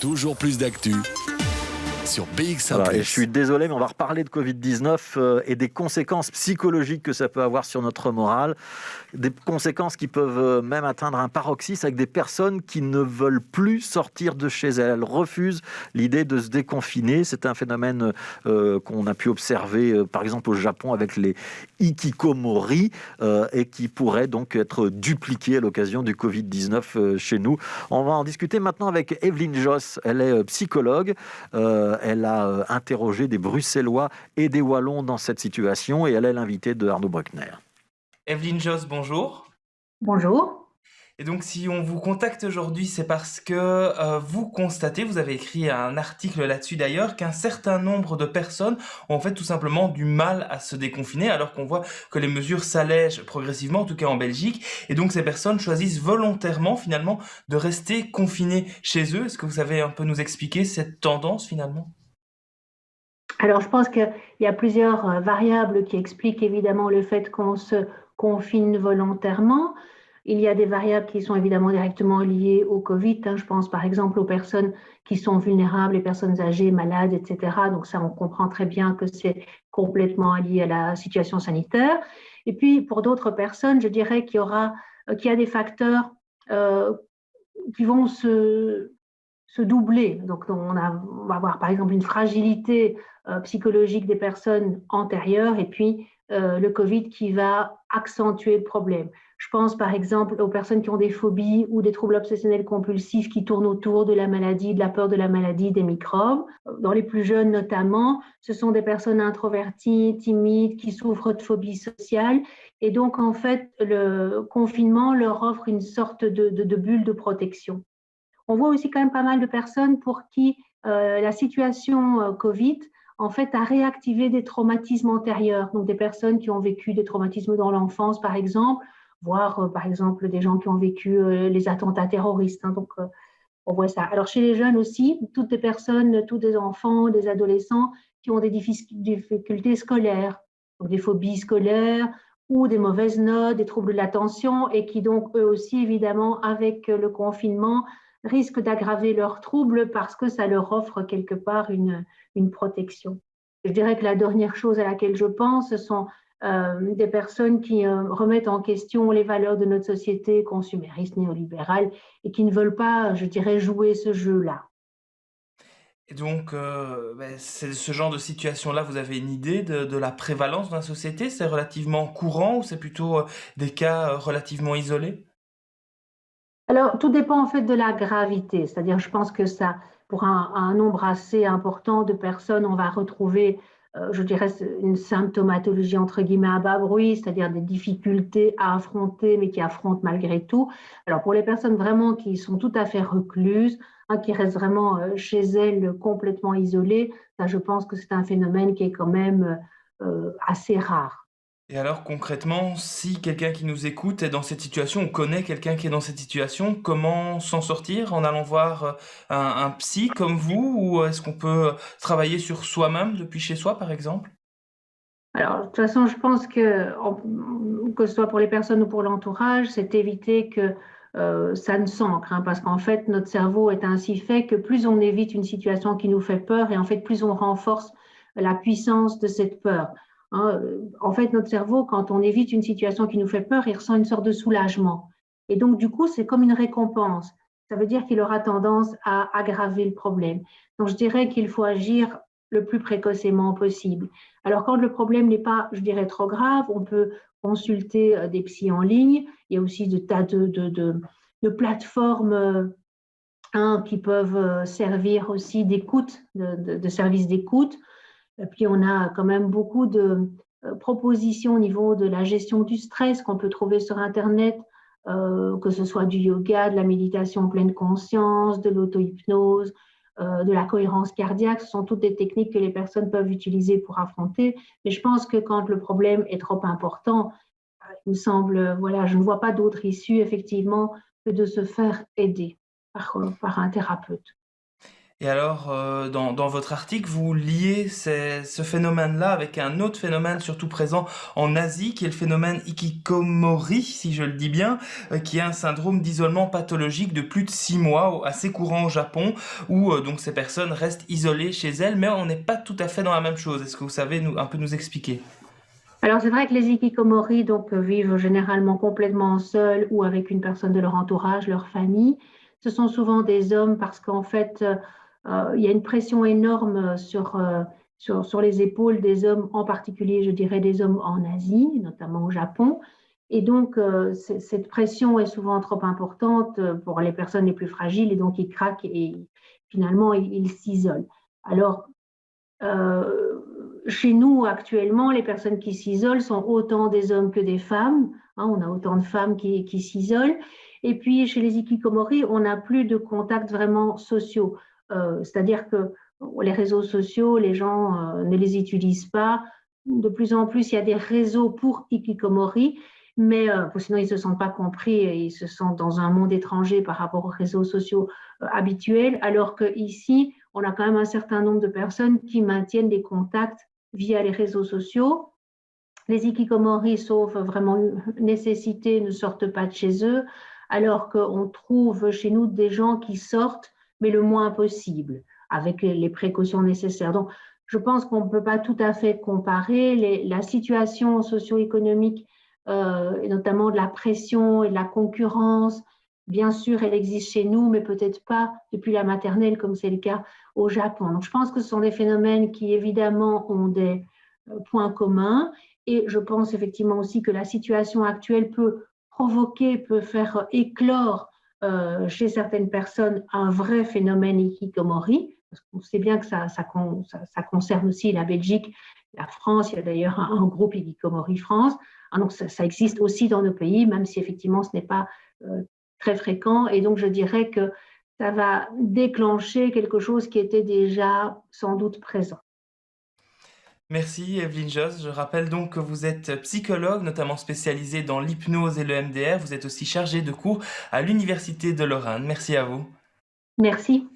Toujours plus d'actu sur BX1 Voilà, et je ⁇ suis désolé, mais on va reparler de Covid-19 et des conséquences psychologiques que ça peut avoir sur notre morale. Des conséquences qui peuvent même atteindre un paroxysme avec des personnes qui ne veulent plus sortir de chez elles. Elles refusent l'idée de se déconfiner. C'est un phénomène qu'on a pu observer, par exemple, au Japon avec les hikikomori et qui pourrait donc être dupliqué à l'occasion du Covid-19 chez nous. On va en discuter maintenant avec Evelyne Josse. Elle est psychologue. Elle a interrogé des Bruxellois et des Wallons dans cette situation et elle est l'invitée de Arnaud Bruckner. Evelyne Josse, bonjour. Bonjour. Et donc, si on vous contacte aujourd'hui, c'est parce que vous constatez, vous avez écrit un article là-dessus d'ailleurs, qu'un certain nombre de personnes ont en fait tout simplement du mal à se déconfiner, alors qu'on voit que les mesures s'allègent progressivement, en tout cas en Belgique. Et donc, ces personnes choisissent volontairement, finalement, de rester confinées chez eux. Est-ce que vous savez un peu nous expliquer cette tendance, finalement ? Alors, je pense qu'il y a plusieurs variables qui expliquent évidemment le fait qu'on se confine volontairement. Il y a des variables qui sont évidemment directement liées au Covid. Je pense par exemple aux personnes qui sont vulnérables, les personnes âgées, malades, etc. Donc ça, on comprend très bien que c'est complètement lié à la situation sanitaire. Et puis, pour d'autres personnes, je dirais qu'il y a des facteurs qui vont se doubler. Donc, on va avoir par exemple une fragilité psychologique des personnes antérieures et puis le Covid qui va accentuer le problème. Je pense par exemple aux personnes qui ont des phobies ou des troubles obsessionnels compulsifs qui tournent autour de la maladie, de la peur de la maladie, des microbes. Dans les plus jeunes notamment, ce sont des personnes introverties, timides, qui souffrent de phobie sociale. Et donc, en fait, le confinement leur offre une sorte de bulle de protection. On voit aussi quand même pas mal de personnes pour qui la situation Covid en fait a réactivé des traumatismes antérieurs. Donc des personnes qui ont vécu des traumatismes dans l'enfance, par exemple, voire par exemple des gens qui ont vécu les attentats terroristes. Donc on voit ça. Alors chez les jeunes aussi, toutes les personnes, tous des enfants, des adolescents qui ont des difficultés scolaires, donc des phobies scolaires ou des mauvaises notes, des troubles de l'attention et qui donc eux aussi évidemment avec le confinement risquent d'aggraver leurs troubles parce que ça leur offre quelque part une protection. Je dirais que la dernière chose à laquelle je pense, ce sont des personnes qui remettent en question les valeurs de notre société consumériste, néolibérale, et qui ne veulent pas, je dirais, jouer ce jeu-là. Et donc, c'est ce genre de situation-là, vous avez une idée de la prévalence dans la société? C'est relativement courant ou c'est plutôt des cas relativement isolés? Alors, tout dépend en fait de la gravité, c'est-à-dire je pense que ça, pour un nombre assez important de personnes, on va retrouver, je dirais, une symptomatologie entre guillemets à bas bruit, c'est-à-dire des difficultés à affronter, mais qui affrontent malgré tout. Alors, pour les personnes vraiment qui sont tout à fait recluses, qui restent vraiment chez elles complètement isolées, ça, je pense que c'est un phénomène qui est quand même assez rare. Et alors concrètement, si quelqu'un qui nous écoute est dans cette situation, on connaît quelqu'un qui est dans cette situation, comment s'en sortir? En allant voir un psy comme vous, ou est-ce qu'on peut travailler sur soi-même depuis chez soi, par exemple? Alors, de toute façon, je pense que ce soit pour les personnes ou pour l'entourage, c'est éviter que ça ne s'ancre, parce qu'en fait, notre cerveau est ainsi fait que plus on évite une situation qui nous fait peur, et en fait, plus on renforce la puissance de cette peur. En fait, notre cerveau, quand on évite une situation qui nous fait peur, il ressent une sorte de soulagement. Et donc, du coup, c'est comme une récompense. Ça veut dire qu'il aura tendance à aggraver le problème. Donc, je dirais qu'il faut agir le plus précocement possible. Alors, quand le problème n'est pas, je dirais, trop grave, on peut consulter des psys en ligne. Il y a aussi des tas de plateformes qui peuvent servir aussi d'écoute, de services d'écoute. Et puis, on a quand même beaucoup de propositions au niveau de la gestion du stress qu'on peut trouver sur Internet, que ce soit du yoga, de la méditation en pleine conscience, de l'auto-hypnose, de la cohérence cardiaque. Ce sont toutes des techniques que les personnes peuvent utiliser pour affronter. Mais je pense que quand le problème est trop important, il me semble, voilà, je ne vois pas d'autre issue, effectivement, que de se faire aider par un thérapeute. Et alors, dans votre article, vous liez ce phénomène-là avec un autre phénomène surtout présent en Asie, qui est le phénomène hikikomori, si je le dis bien, qui est un syndrome d'isolement pathologique de plus de 6 mois, assez courant au Japon, où donc ces personnes restent isolées chez elles, mais on n'est pas tout à fait dans la même chose. Est-ce que vous savez un peu nous expliquer? Alors c'est vrai que les hikikomori donc, vivent généralement complètement seuls ou avec une personne de leur entourage, leur famille. Ce sont souvent des hommes parce qu'en fait, il y a une pression énorme sur les épaules des hommes, en particulier, je dirais, des hommes en Asie, notamment au Japon. Et donc, cette pression est souvent trop importante pour les personnes les plus fragiles et donc ils craquent et finalement, ils s'isolent. Alors, chez nous, actuellement, les personnes qui s'isolent sont autant des hommes que des femmes. Hein, on a autant de femmes qui s'isolent. Et puis, chez les hikikomori, on n'a plus de contacts vraiment sociaux. C'est-à-dire que les réseaux sociaux, les gens ne les utilisent pas. De plus en plus, il y a des réseaux pour hikikomori, mais sinon, ils ne se sentent pas compris et ils se sentent dans un monde étranger par rapport aux réseaux sociaux habituels, alors qu'ici, on a quand même un certain nombre de personnes qui maintiennent des contacts via les réseaux sociaux. Les hikikomori, sauf vraiment nécessité, ne sortent pas de chez eux, alors qu'on trouve chez nous des gens qui sortent, mais le moins possible, avec les précautions nécessaires. Donc, je pense qu'on ne peut pas tout à fait comparer la situation socio-économique, et notamment de la pression et de la concurrence. Bien sûr, elle existe chez nous, mais peut-être pas depuis la maternelle, comme c'est le cas au Japon. Donc, je pense que ce sont des phénomènes qui, évidemment, ont des points communs. Et je pense effectivement aussi que la situation actuelle peut provoquer, peut faire éclore chez certaines personnes un vrai phénomène hikikomori. Parce qu'on sait bien que ça concerne aussi la Belgique, la France. Il y a d'ailleurs un groupe Hikikomori France. Ah, donc ça existe aussi dans nos pays, même si effectivement ce n'est pas très fréquent. Et donc je dirais que ça va déclencher quelque chose qui était déjà sans doute présent. Merci Evelyne Josse. Je rappelle donc que vous êtes psychologue, notamment spécialisée dans l'hypnose et le MDR. Vous êtes aussi chargée de cours à l'Université de Lorraine. Merci à vous. Merci.